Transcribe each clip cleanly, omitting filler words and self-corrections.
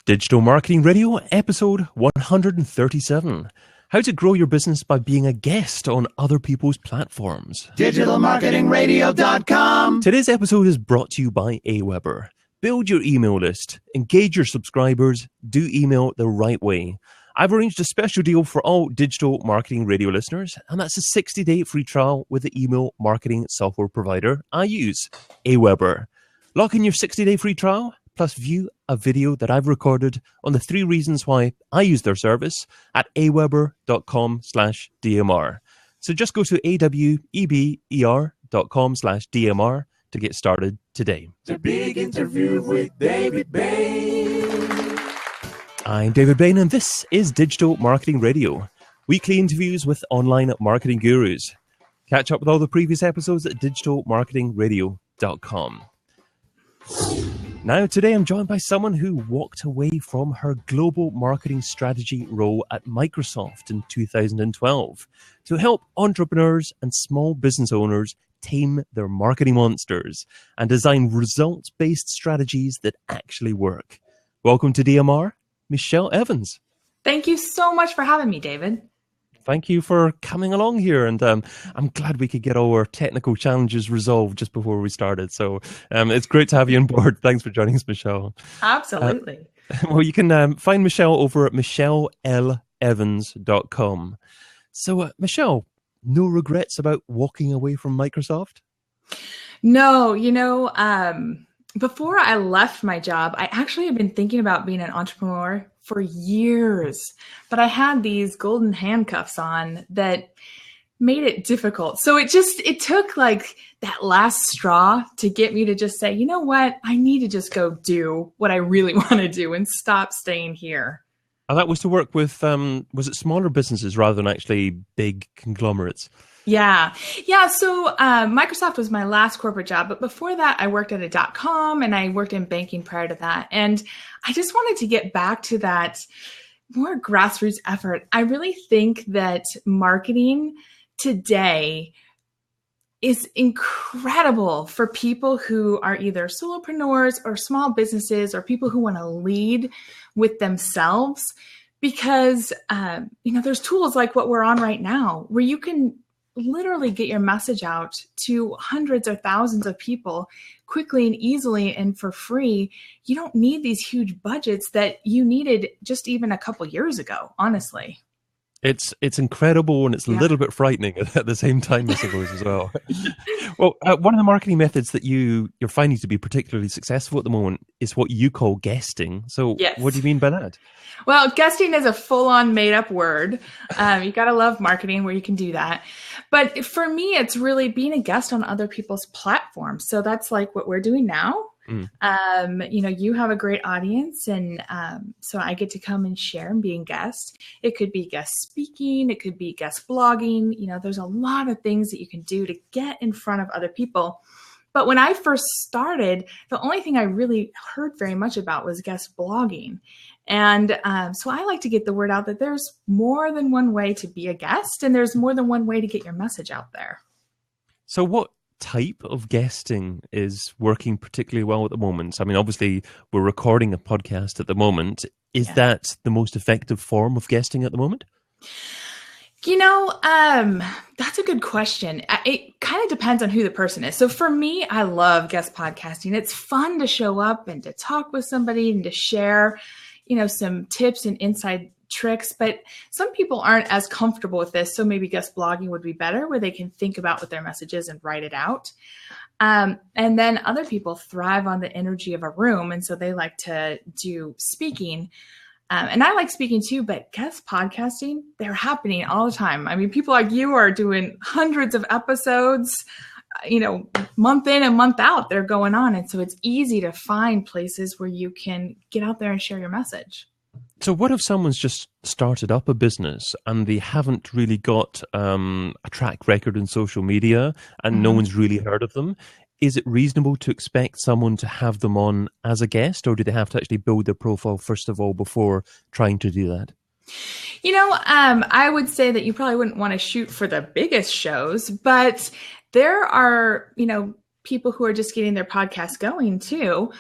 Digital Marketing Radio, episode 137. How to grow your business by being a guest on other people's platforms. DigitalMarketingRadio.com. Today's episode is brought to you by Aweber. Build your email list, engage your subscribers, do email the right way. I've arranged a special deal for all Digital Marketing Radio listeners, and that's a 60-day free trial with the email marketing software provider I use, Aweber. Lock in your 60-day free trial, plus view a video that I've recorded on the 3 reasons why I use their service at aweber.com/DMR. So just go to aweber.com/DMR to get started today. The big interview with David Bain. I'm David Bain, and this is Digital Marketing Radio, weekly interviews with online marketing gurus. Catch up with all the previous episodes at digitalmarketingradio.com. Now, today I'm joined by someone who walked away from her global marketing strategy role at Microsoft in 2012 to help entrepreneurs and small business owners tame their marketing monsters and design results-based strategies that actually work. Welcome to DMR, Michelle Evans. Thank you so much for having me, David. Thank you for coming along here, and I'm glad we could get all our technical challenges resolved just before we started. So it's great to have you on board. Thanks for joining us, Michelle. Absolutely. Well, you can find Michelle over at michellelevans.com. So, Michelle, no regrets about walking away from Microsoft? No, before I left my job, I actually had been thinking about being an entrepreneur for years, but I had these golden handcuffs on that made it difficult. So it took like that last straw to get me to just say, you know what, I need to just go do what I really want to do and stop staying here. And that was to work with, was it smaller businesses rather than actually big conglomerates? Yeah. So Microsoft was my last corporate job, but before that, I worked at a .com and I worked in banking prior to that. And I just wanted to get back to that more grassroots effort. I really think that marketing today is incredible for people who are either solopreneurs or small businesses or people who want to lead with themselves, because there's tools like what we're on right now where you can literally get your message out to hundreds or thousands of people quickly and easily and for free. You don't need these huge budgets that you needed just even a couple years ago, honestly. It's incredible, and it's a little bit frightening at the same time, I suppose, as well. Well, one of the marketing methods that you're finding to be particularly successful at the moment is what you call guesting. So What do you mean by that? Well, guesting is a full-on made-up word. You got to love marketing where you can do that. But for me, it's really being a guest on other people's platforms. So that's like what we're doing now. You have a great audience, and so I get to come and share and be a guest. It could be guest speaking, it could be guest blogging. There's a lot of things that you can do to get in front of other people. But when I first started, the only thing I really heard very much about was guest blogging. And so I like to get the word out that there's more than one way to be a guest, and there's more than one way to get your message out there. So what type of guesting is working particularly well at the moment? I mean, obviously, we're recording a podcast at the moment. Is that the most effective form of guesting at the moment? That's a good question. It kind of depends on who the person is. So for me, I love guest podcasting. It's fun to show up and to talk with somebody and to share, some tips and inside tricks, but some people aren't as comfortable with this. So maybe guest blogging would be better, where they can think about what their message is and write it out. And then other people thrive on the energy of a room. And so they like to do speaking. And I like speaking too, but guest podcasting, they're happening all the time. I mean, people like you are doing hundreds of episodes, month in and month out, they're going on. And so it's easy to find places where you can get out there and share your message. So what if someone's just started up a business and they haven't really got a track record in social media and no one's really heard of them? Is it reasonable to expect someone to have them on as a guest, or do they have to actually build their profile first of all before trying to do that? I would say that you probably wouldn't want to shoot for the biggest shows, but there are, people who are just getting their podcast going too.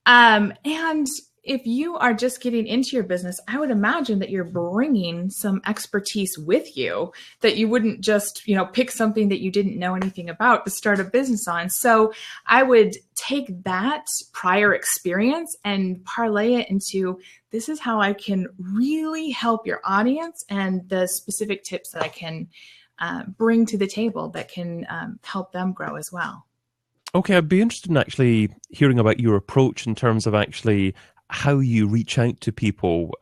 And if you are just getting into your business, I would imagine that you're bringing some expertise with you, that you wouldn't just, pick something that you didn't know anything about to start a business on. So I would take that prior experience and parlay it into, this is how I can really help your audience, and the specific tips that I can bring to the table that can help them grow as well. Okay, I'd be interested in actually hearing about your approach in terms of actually how you reach out to people,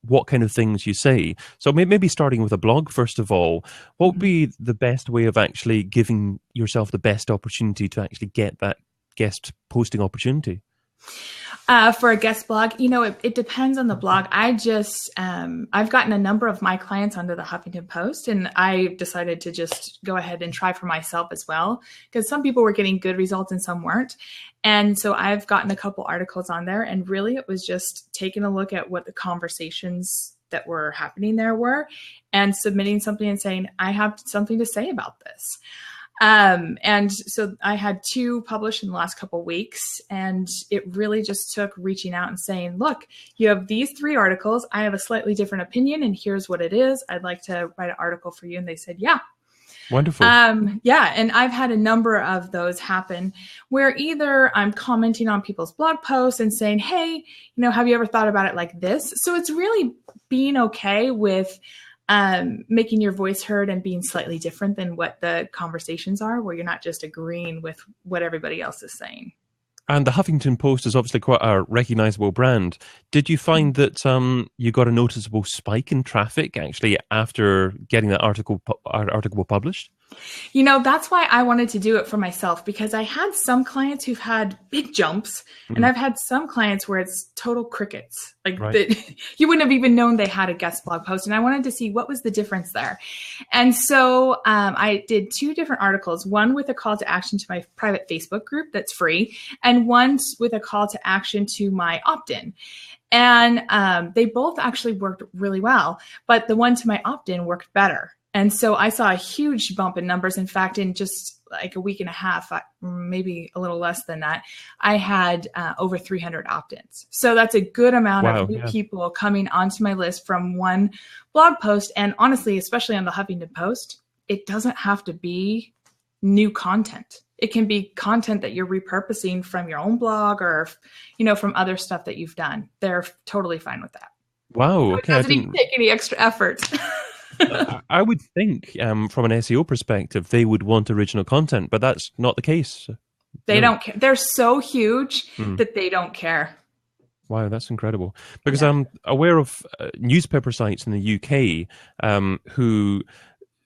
what kind of things you say. So maybe starting with a blog, first of all, what would be the best way of actually giving yourself the best opportunity to actually get that guest posting opportunity? For a guest blog, it depends on the blog. I've gotten a number of my clients onto the Huffington Post, and I decided to just go ahead and try for myself as well, because some people were getting good results and some weren't. And so I've gotten a couple articles on there, and really it was just taking a look at what the conversations that were happening there were, and submitting something and saying, I have something to say about this. And so I had 2 published in the last couple of weeks, and it really just took reaching out and saying, look, you have these 3 articles. I have a slightly different opinion, and here's what it is. I'd like to write an article for you. And they said, yeah. Wonderful. Yeah. And I've had a number of those happen where either I'm commenting on people's blog posts and saying, hey, have you ever thought about it like this? So it's really being okay with making your voice heard and being slightly different than what the conversations are, where you're not just agreeing with what everybody else is saying. And the Huffington Post is obviously quite a recognizable brand. Did you find that you got a noticeable spike in traffic actually after getting that article published? That's why I wanted to do it for myself, because I had some clients who've had big jumps, and I've had some clients where it's total crickets. You wouldn't have even known they had a guest blog post. And I wanted to see what was the difference there. And so I did 2 different articles, one with a call to action to my private Facebook group that's free, and one with a call to action to my opt-in. And they both actually worked really well, but the one to my opt-in worked better. And so I saw a huge bump in numbers. In fact, in just like a week and a half, maybe a little less than that, I had over 300 opt-ins. So that's a good amount of new people coming onto my list from one blog post. And honestly, especially on the Huffington Post, it doesn't have to be new content. It can be content that you're repurposing from your own blog or, from other stuff that you've done. They're totally fine with that. Wow. Okay. It doesn't even take any extra effort. I would think from an SEO perspective, they would want original content, but that's not the case. They don't care. They're so huge that they don't care. Wow, that's incredible. Because I'm aware of newspaper sites in the UK who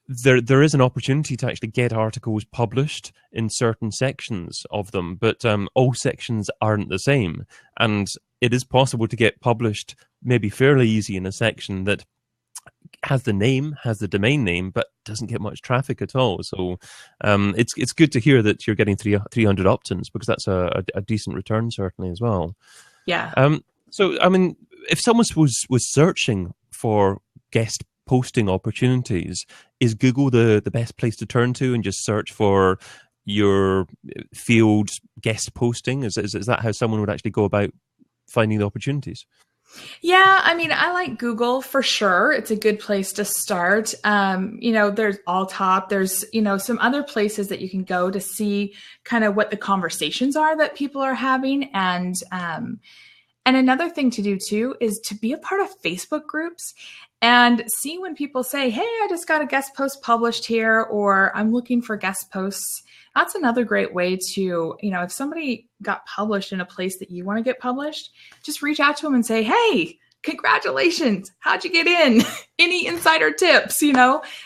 there is an opportunity to actually get articles published in certain sections of them, but all sections aren't the same. And it is possible to get published maybe fairly easy in a section that has the domain name, but doesn't get much traffic at all. So it's good to hear that you're getting 300 opt-ins, because that's a decent return certainly as well. Yeah. So I mean, if someone was searching for guest posting opportunities, is Google the best place to turn to and just search for your field guest posting? Is that how someone would actually go about finding the opportunities? Yeah, I mean, I like Google for sure. It's a good place to start. There's Alltop. There's, some other places that you can go to see kind of what the conversations are that people are having. And another thing to do too is to be a part of Facebook groups and see when people say, hey, I just got a guest post published here, or I'm looking for guest posts. That's another great way to, if somebody got published in a place that you want to get published, just reach out to them and say, hey, congratulations. How'd you get in? Any insider tips?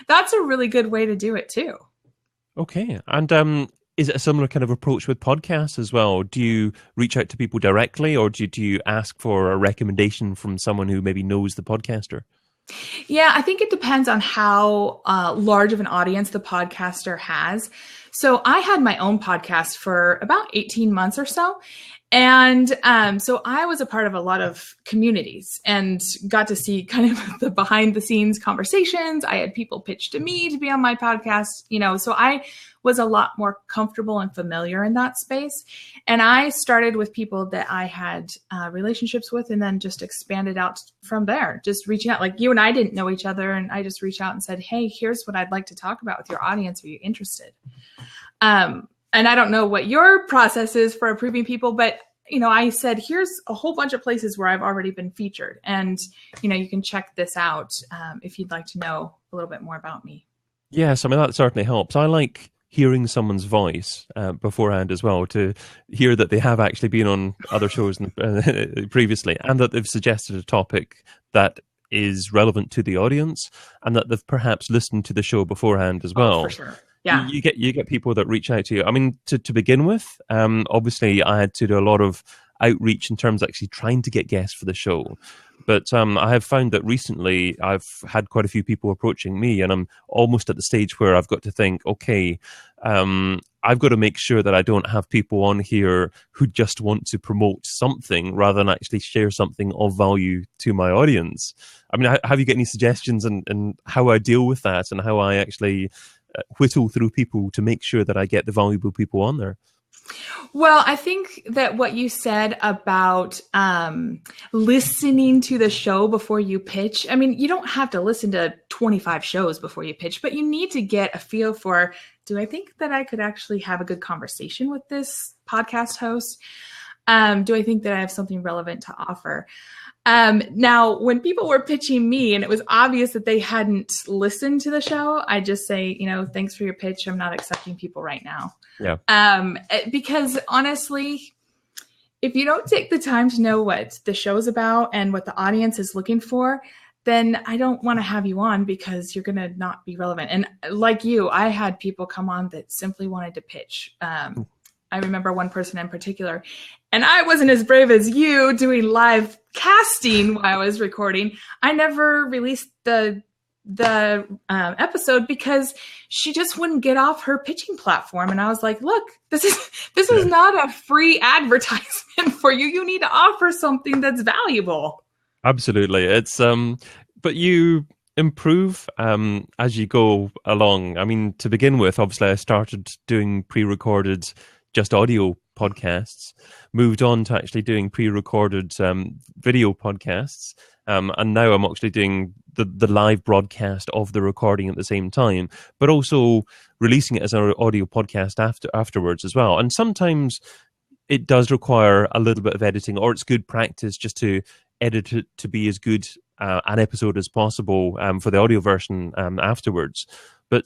That's a really good way to do it too. Okay. And is it a similar kind of approach with podcasts as well? Do you reach out to people directly, or do you ask for a recommendation from someone who maybe knows the podcaster? Yeah, I think it depends on how large of an audience the podcaster has. So I had my own podcast for about 18 months or so. And so I was a part of a lot of communities and got to see kind of the behind the scenes conversations. I had people pitch to me to be on my podcast, so I was a lot more comfortable and familiar in that space. And I started with people that I had relationships with, and then just expanded out from there, just reaching out. Like you and I didn't know each other, and I just reached out and said, hey, here's what I'd like to talk about with your audience. Are you interested? And I don't know what your process is for approving people, but, I said, here's a whole bunch of places where I've already been featured. And, you can check this out if you'd like to know a little bit more about me. Yes, I mean, that certainly helps. I like hearing someone's voice beforehand as well, to hear that they have actually been on other shows previously, and that they've suggested a topic that is relevant to the audience, and that they've perhaps listened to the show beforehand as well. Oh, for sure. Yeah. You get people that reach out to you. I mean, to begin with, obviously I had to do a lot of outreach in terms of actually trying to get guests for the show. But I have found that recently I've had quite a few people approaching me, and I'm almost at the stage where I've got to think, okay, I've got to make sure that I don't have people on here who just want to promote something rather than actually share something of value to my audience. I mean, have you got any suggestions and how I deal with that, and how I actually whittle through people to make sure that I get the valuable people on there? Well, I think that what you said about listening to the show before you pitch, I mean, you don't have to listen to 25 shows before you pitch, but you need to get a feel for, do I think that I could actually have a good conversation with this podcast host? Do I think that I have something relevant to offer? Now, when people were pitching me and it was obvious that they hadn't listened to the show, I just say, thanks for your pitch. I'm not accepting people right now. Yeah. Because honestly, if you don't take the time to know what the show's about and what the audience is looking for, then I don't want to have you on, because you're going to not be relevant. And like you, I had people come on that simply wanted to pitch. I remember one person in particular, and I wasn't as brave as you doing live casting while I was recording. I never released the episode because she just wouldn't get off her pitching platform. And I was like, look, this is not a free advertisement for you. You need to offer something that's valuable. Absolutely. It's but you improve as you go along. I mean, to begin with, obviously I started doing pre-recorded just audio podcasts, moved on to actually doing pre-recorded video podcasts, and now I'm actually doing the live broadcast of the recording at the same time, but also releasing it as an audio podcast afterwards as well. And sometimes it does require a little bit of editing, or it's good practice just to edit it to be as good an episode as possible for the audio version afterwards. But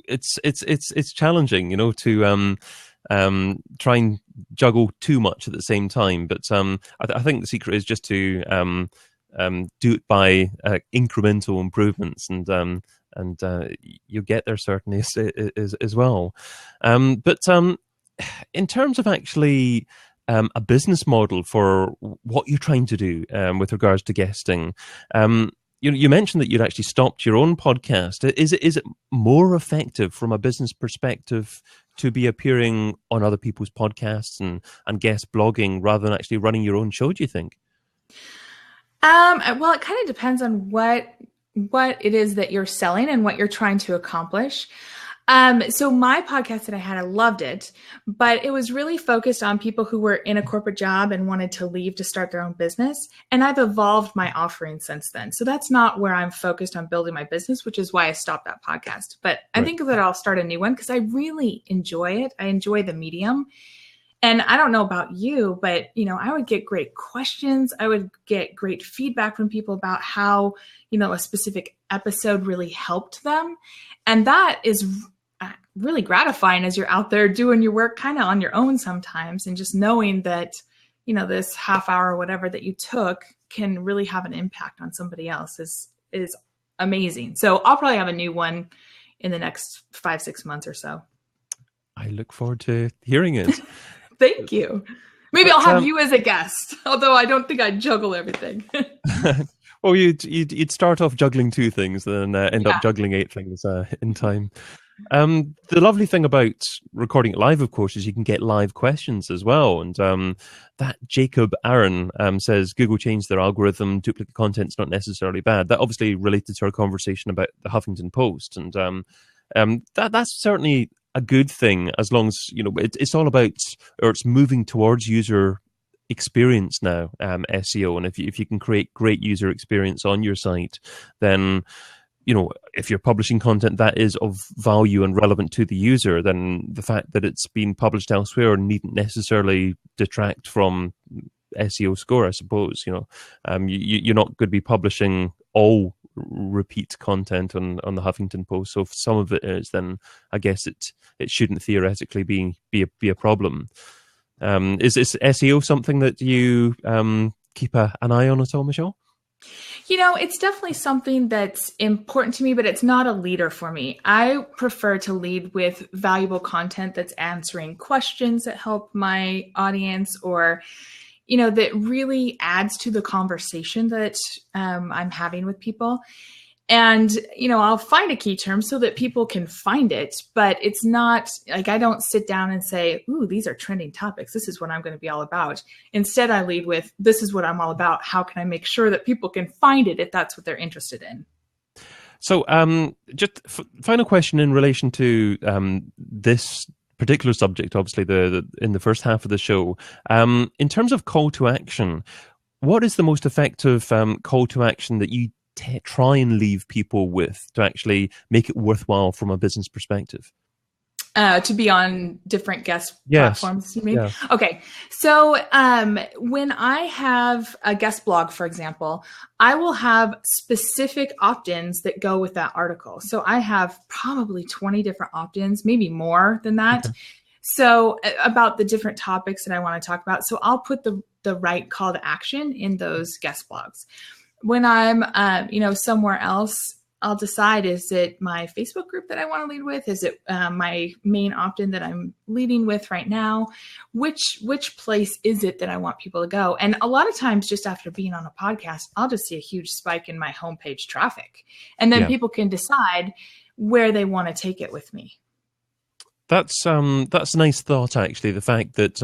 it's challenging, to try and juggle too much at the same time. But I think the secret is just to do it by incremental improvements, and you'll get there certainly as well. But in terms of actually a business model for what you're trying to do with regards to guesting, you mentioned that you'd actually stopped your own podcast. Is it more effective from a business perspective to be appearing on other people's podcasts and guest blogging rather than actually running your own show, do you think? Well, it kind of depends on what it is that you're selling and what you're trying to accomplish. So my podcast that I had, I loved it, but it was really focused on people who were in a corporate job and wanted to leave to start their own business. And I've evolved my offering since then. So that's not where I'm focused on building my business, which is why I stopped that podcast. But I think that I'll start a new one because I really enjoy it. I enjoy the medium. And I don't know about you, but, I would get great questions. I would get great feedback from people about how, a specific episode really helped them. And that is really gratifying as you're out there doing your work kind of on your own sometimes, and just knowing that, this half hour or whatever that you took can really have an impact on somebody else is amazing. So I'll probably have a new one in the next 5-6 months or so. I look forward to hearing it. Thank you. Maybe I'll have you as a guest, although I don't think I'd juggle everything. Well, you'd start off juggling 2 things, then end up juggling 8 things in time. The lovely thing about recording it live, of course, is you can get live questions as well. And that Jacob Aaron says Google changed their algorithm. Duplicate content's not necessarily bad. That obviously related to our conversation about the Huffington Post, and that's certainly a good thing as long as it's all about, or it's moving towards user experience now, SEO. And if you can create great user experience on your site, then if you're publishing content that is of value and relevant to the user, then the fact that it's been published elsewhere needn't necessarily detract from SEO score, I suppose. You're not going to be publishing all repeat content on the Huffington Post. So if some of it is, then I guess it shouldn't theoretically be a problem. Is SEO something that you keep an eye on at all, Michelle? It's definitely something that's important to me, but it's not a leader for me. I prefer to lead with valuable content that's answering questions that help my audience, or, that really adds to the conversation that I'm having with people. And, I'll find a key term so that people can find it, but it's not like I don't sit down and say, ooh, these are trending topics. This is what I'm going to be all about. Instead, I lead with, this is what I'm all about. How can I make sure that people can find it if that's what they're interested in? So just final question in relation to this particular subject, obviously in the first half of the show. In terms of call to action, what is the most effective call to action that you try and leave people with to actually make it worthwhile from a business perspective? To be on different guest platforms, you mean? Yeah. Okay. So when I have a guest blog, for example, I will have specific opt-ins that go with that article. So I have probably 20 different opt-ins, maybe more than that. Okay. So about the different topics that I want to talk about. So I'll put the right call to action in those guest blogs. When I'm, somewhere else, I'll decide, is it my Facebook group that I want to lead with? Is it my main opt-in that I'm leading with right now? Which place is it that I want people to go? And a lot of times, just after being on a podcast, I'll just see a huge spike in my homepage traffic. And then people can decide where they want to take it with me. That's a nice thought, actually. The fact that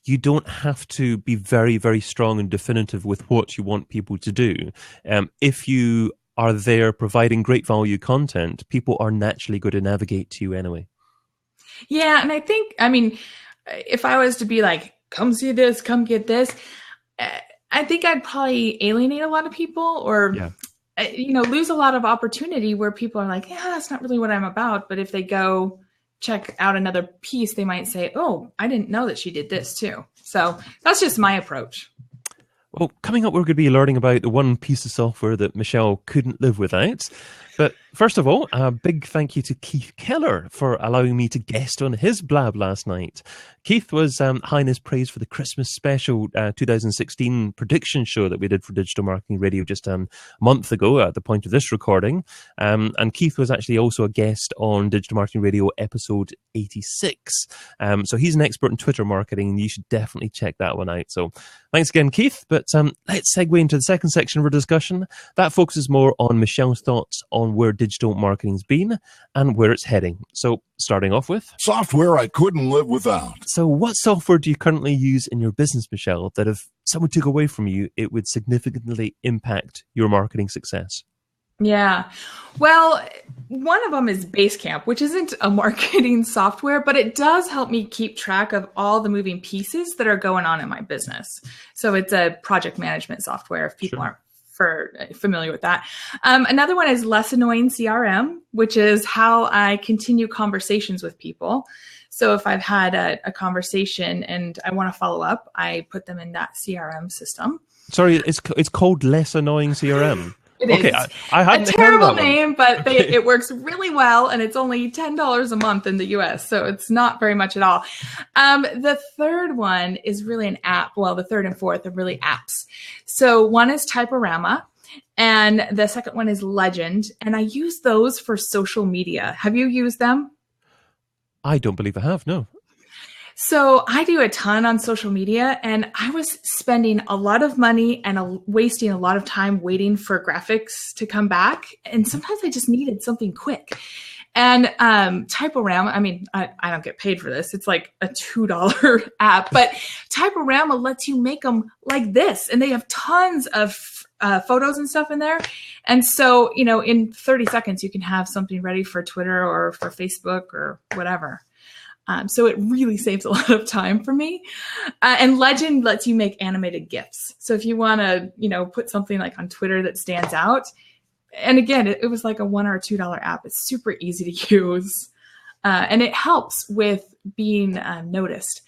you don't have to be very, very strong and definitive with what you want people to do. If you are there providing great value content, people are naturally going to navigate to you anyway. Yeah, and if I was to be like, come see this, come get this, I think I'd probably alienate a lot of people, or lose a lot of opportunity where people are like, yeah, that's not really what I'm about. But if they go check out another piece, they might say, oh, I didn't know that she did this too. So that's just my approach. Well, coming up, we're going to be learning about the one piece of software that Michelle couldn't live without. But first of all, a big thank you to Keith Keller for allowing me to guest on his blab last night. Keith was high in his praise for the Christmas special 2016 prediction show that we did for Digital Marketing Radio just a month ago at the point of this recording. And Keith was actually also a guest on Digital Marketing Radio episode 86. So he's an expert in Twitter marketing, and you should definitely check that one out. So thanks again, Keith. But let's segue into the second section of our discussion. That focuses more on Michelle's thoughts on where digital marketing's been and where it's heading. So starting off with software I couldn't live without. So what software do you currently use in your business, Michelle, that if someone took away from you, it would significantly impact your marketing success? Yeah. Well, one of them is Basecamp, which isn't a marketing software, but it does help me keep track of all the moving pieces that are going on in my business. So it's a project management software if people aren't familiar with that. Another one is Less Annoying CRM, which is how I continue conversations with people. So if I've had a conversation and I want to follow up, I put them in that CRM system. Sorry, it's called Less Annoying CRM. It is I hadn't a terrible heard that name, but it works really well, and it's only $10 a month in the US, so it's not very much at all. The third one is really an app. Well, the third and fourth are really apps. So one is Typorama, and the second one is Legend, and I use those for social media. Have you used them? I don't believe I have, no. So I do a ton on social media, and I was spending a lot of money and wasting a lot of time waiting for graphics to come back. And sometimes I just needed something quick. And Typorama, I mean, I don't get paid for this. It's like a $2 app, but Typorama lets you make them like this. And they have tons of photos and stuff in there. And so, in 30 seconds, you can have something ready for Twitter or for Facebook or whatever. So it really saves a lot of time for me. And Legend lets you make animated GIFs. So if you want to, put something like on Twitter that stands out, and again, it was like a $1 or $2 app. It's super easy to use. And it helps with being noticed.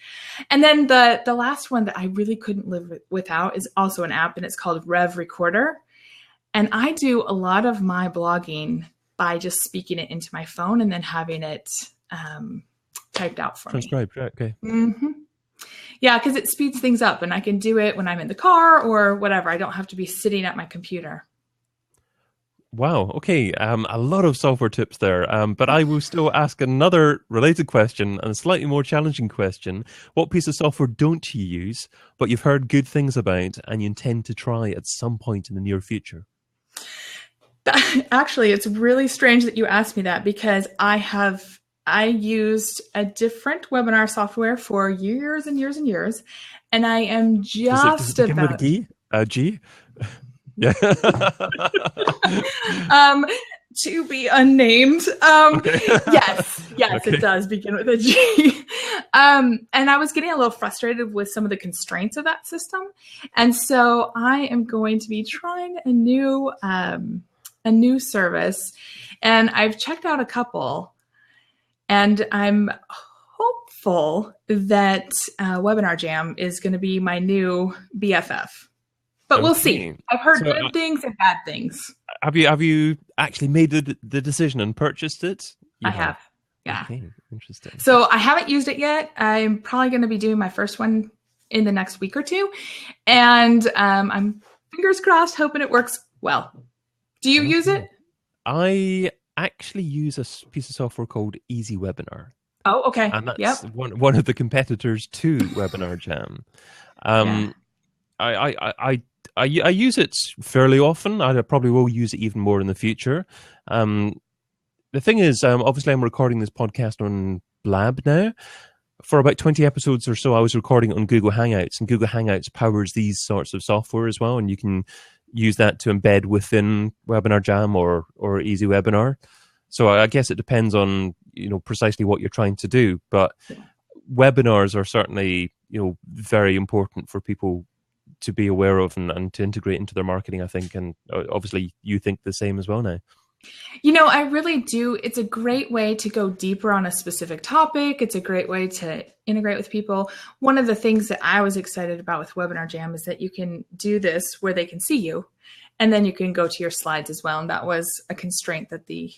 And then the last one that I really couldn't live without is also an app, and it's called Rev Recorder. And I do a lot of my blogging by just speaking it into my phone and then having it typed out for me. Transcribed, okay. Mm-hmm. Yeah, because it speeds things up, and I can do it when I'm in the car or whatever. I don't have to be sitting at my computer. Wow. Okay. A lot of software tips there. But I will still ask another related question and a slightly more challenging question. What piece of software don't you use, but you've heard good things about and you intend to try at some point in the near future? Actually, it's really strange that you asked me that, because I used a different webinar software for years and years and years, and I am just does it begin with a G? Yeah. To be unnamed. Okay. Yes, Okay. It does begin with a G. And I was getting a little frustrated with some of the constraints of that system. And so I am going to be trying a new service. And I've checked out a couple, and I'm hopeful that Webinar Jam is going to be my new BFF. But we'll see. I've heard good things and bad things. Have you actually made the decision and purchased it? I have. Yeah. Okay, interesting. So I haven't used it yet. I'm probably going to be doing my first one in the next week or two. And I'm fingers crossed, hoping it works well. Do you use it? I actually use a piece of software called Easy Webinar. Oh, okay. And that's one of the competitors to Webinar Jam. I use it fairly often. I probably will use it even more in the future. The thing is, obviously I'm recording this podcast on Blab now. For about 20 episodes or so, I was recording it on Google Hangouts, and Google Hangouts powers these sorts of software as well, and you can use that to embed within Webinar Jam or Easy Webinar. So I guess it depends on precisely what you're trying to do, but webinars are certainly very important for people to be aware of and to integrate into their marketing, I think. And obviously you think the same as well now. I really do. It's a great way to go deeper on a specific topic. It's a great way to integrate with people. One of the things that I was excited about with Webinar Jam is that you can do this where they can see you, and then you can go to your slides as well. And that was a constraint that the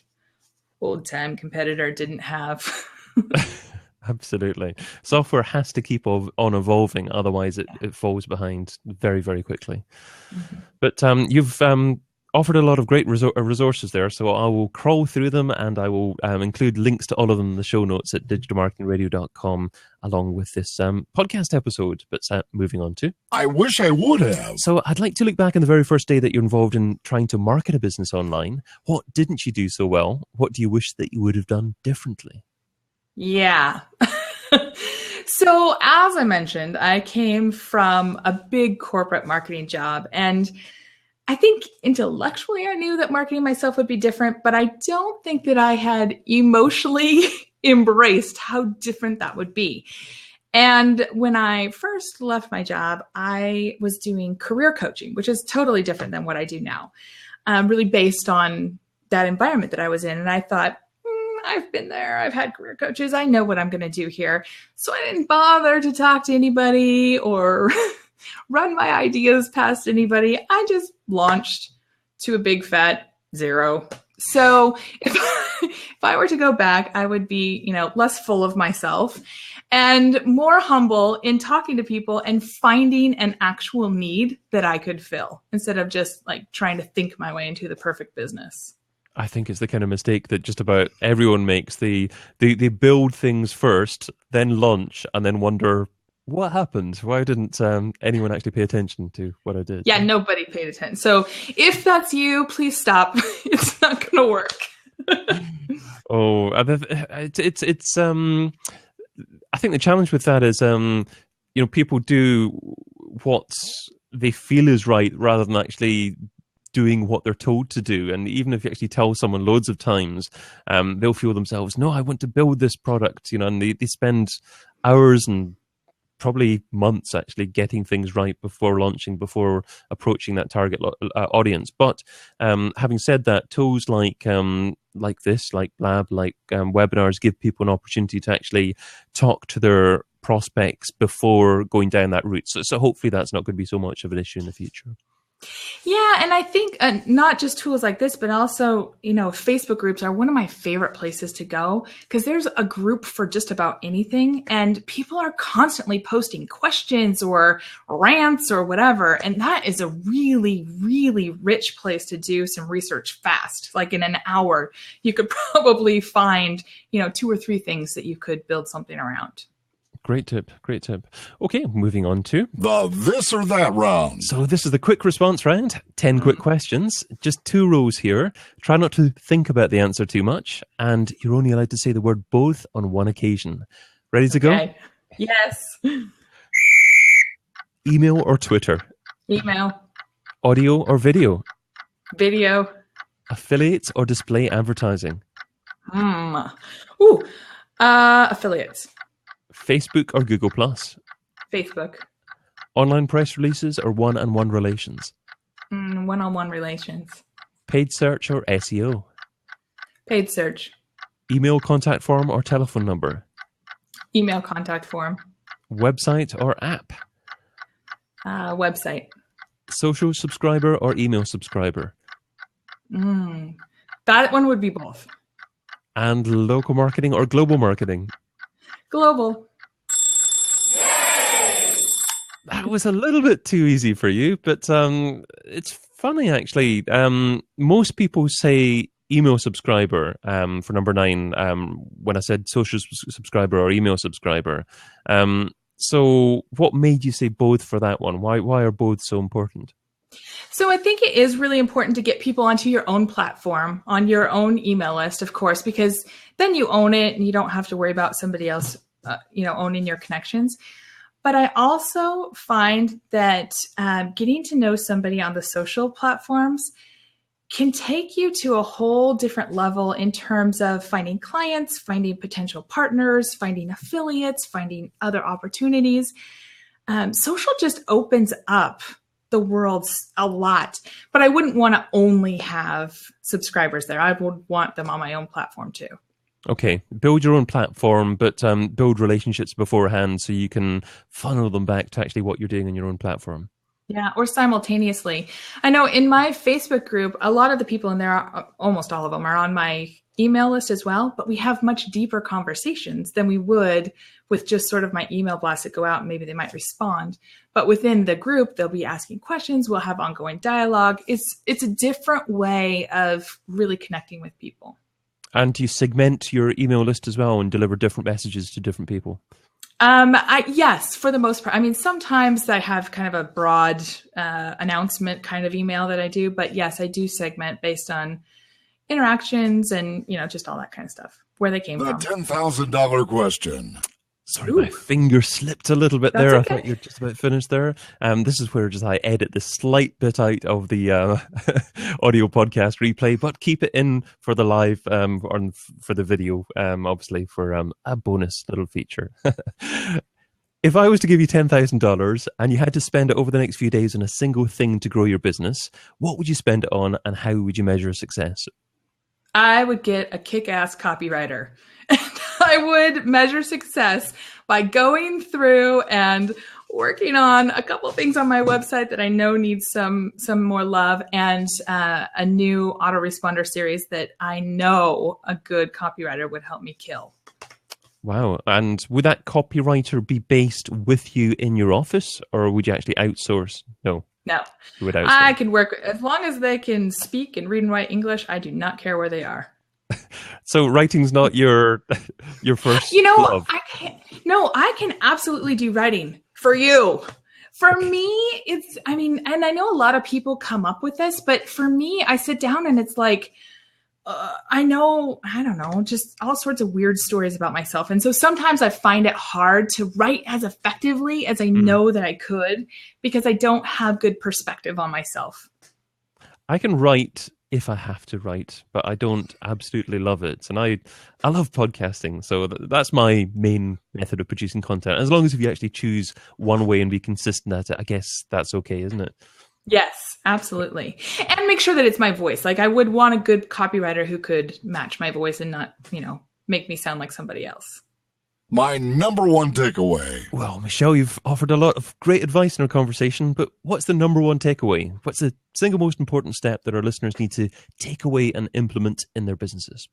old time competitor didn't have. Absolutely. Software has to keep on evolving, otherwise it falls behind very, very quickly. Mm-hmm. But you've offered a lot of great resources there, so I will crawl through them, and I will include links to all of them in the show notes at digitalmarketingradio.com, along with this podcast episode. But moving on to... I wish I would have. So I'd like to look back on the very first day that you're involved in trying to market a business online. What didn't you do so well? What do you wish that you would have done differently? Yeah. So as I mentioned, I came from a big corporate marketing job, and I think intellectually I knew that marketing myself would be different, but I don't think that I had emotionally embraced how different that would be. And when I first left my job, I was doing career coaching, which is totally different than what I do now, really based on that environment that I was in. And I thought, I've been there. I've had career coaches. I know what I'm going to do here. So I didn't bother to talk to anybody or run my ideas past anybody. I just launched to a big fat 0. So if I were to go back, I would be, less full of myself and more humble in talking to people and finding an actual need that I could fill instead of just like trying to think my way into the perfect business. I think it's the kind of mistake that just about everyone makes. They build things first, then launch, and then wonder, what happened? Why didn't anyone actually pay attention to what I did? Yeah, nobody paid attention. So if that's you, please stop. It's not going to work. Oh, it's I think the challenge with that is, people do what they feel is right rather than actually doing what they're told to do. And even if you actually tell someone loads of times, they'll feel themselves, no, I want to build this product, and they spend hours and probably months actually getting things right before launching, before approaching that target audience. But having said that, tools like this, like Blab, like webinars, give people an opportunity to actually talk to their prospects before going down that route. So hopefully that's not going to be so much of an issue in the future. Yeah, and I think not just tools like this, but also, Facebook groups are one of my favorite places to go because there's a group for just about anything, and people are constantly posting questions or rants or whatever, and that is a really, really rich place to do some research fast. Like in an hour, you could probably find, 2 or 3 things that you could build something around. Great tip. Okay, moving on to the this or that round. So this is the quick response round. 10 quick questions. Just 2 rows here. Try not to think about the answer too much. And you're only allowed to say the word both on one occasion. Ready to go? Yes. Email or Twitter? Email. Audio or video? Video. Affiliates or display advertising? Affiliates. Facebook or Google+? Facebook. Online press releases or one-on-one relations? One-on-one relations. Paid search or SEO? Paid search. Email contact form or telephone number? Email contact form. Website or app? Website. Social subscriber or email subscriber? That one would be both. And local marketing or global marketing? Global. That was a little bit too easy for you, but it's funny actually. Most people say email subscriber for number 9 when I said social subscriber or email subscriber. So what made you say both for that one? Why are both so important? So I think it is really important to get people onto your own platform, on your own email list, of course, because then you own it and you don't have to worry about somebody else, owning your connections. But I also find that getting to know somebody on the social platforms can take you to a whole different level in terms of finding clients, finding potential partners, finding affiliates, finding other opportunities. Social just opens up the world a lot, but I wouldn't want to only have subscribers there. I would want them on my own platform too. Okay, build your own platform, but build relationships beforehand so you can funnel them back to actually what you're doing on your own platform. Yeah, or simultaneously. I know in my Facebook group, a lot of the people in there, almost all of them, are on my email list as well, but we have much deeper conversations than we would with just sort of my email blasts that go out and maybe they might respond. But within the group, they'll be asking questions. We'll have ongoing dialogue. It's a different way of really connecting with people. And do you segment your email list as well and deliver different messages to different people? Yes, for the most part. I mean, sometimes I have kind of a broad announcement kind of email that I do, but yes, I do segment based on interactions and, just all that kind of stuff, where they came from. The $10,000 question. Sorry, my finger slipped a little bit That's there. okay. I thought you were just about finished there. This is where I edit the slight bit out of the audio podcast replay, but keep it in for the live or for the video, obviously, for a bonus little feature. If I was to give you $10,000 and you had to spend it over the next few days on a single thing to grow your business, what would you spend it on and how would you measure success? I would get a kick-ass copywriter. And I would measure success by going through and working on a couple of things on my website that I know needs some more love, and a new autoresponder series that I know a good copywriter would help me kill. Wow. And would that copywriter be based with you in your office, or would you actually outsource? No. You would outsource. I can work as long as they can speak and read and write English. I do not care where they are. So writing's not your first love. I can absolutely do writing for you. For me, and I know a lot of people come up with this, but for me, I sit down and it's like, I don't know, just all sorts of weird stories about myself. And so sometimes I find it hard to write as effectively as I know that I could because I don't have good perspective on myself. I can write if I have to write, but I don't absolutely love it. And I love podcasting, so that's my main method of producing content. As long as if you actually choose one way and be consistent at it, I guess that's okay, isn't it? Yes, absolutely. And make sure that it's my voice. Like I would want a good copywriter who could match my voice and not, make me sound like somebody else. My number one takeaway. Well, Michelle, you've offered a lot of great advice in our conversation, but what's the number one takeaway? What's the single most important step that our listeners need to take away and implement in their businesses?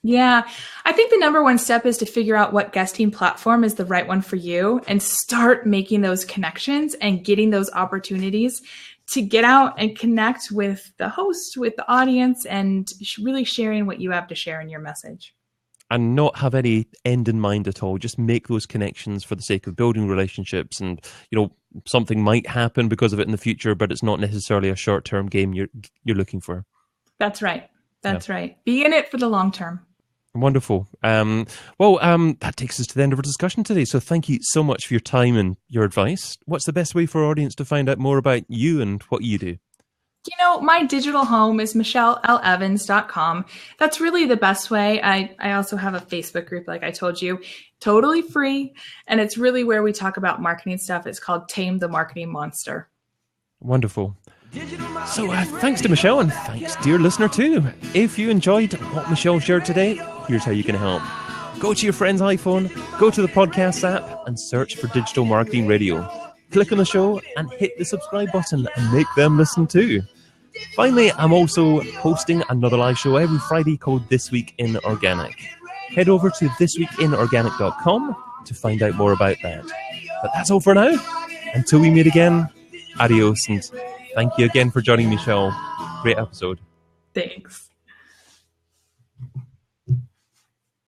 Yeah, I think the number one step is to figure out what guesting platform is the right one for you and start making those connections and getting those opportunities to get out and connect with the host, with the audience, and really sharing what you have to share in your message. And not have any end in mind at all. Just make those connections for the sake of building relationships. And, something might happen because of it in the future, but it's not necessarily a short-term game you're looking for. That's right. That's right. Be in it for the long term. Wonderful. That takes us to the end of our discussion today. So thank you so much for your time and your advice. What's the best way for our audience to find out more about you and what you do? My digital home is michellelevans.com. That's really the best way. I also have a Facebook group, like I told you, totally free. And it's really where we talk about marketing stuff. It's called Tame the Marketing Monster. Wonderful. So thanks to Michelle, and thanks, dear listener, too. If you enjoyed what Michelle shared today, here's how you can help. Go to your friend's iPhone, go to the podcast app, and search for Digital Marketing Radio. Click on the show and hit the subscribe button and make them listen too. Finally, I'm also hosting another live show every Friday called This Week in Organic. Head over to thisweekinorganic.com to find out more about that. But that's all for now. Until we meet again, adios, and thank you again for joining me, Michelle. Great episode. Thanks.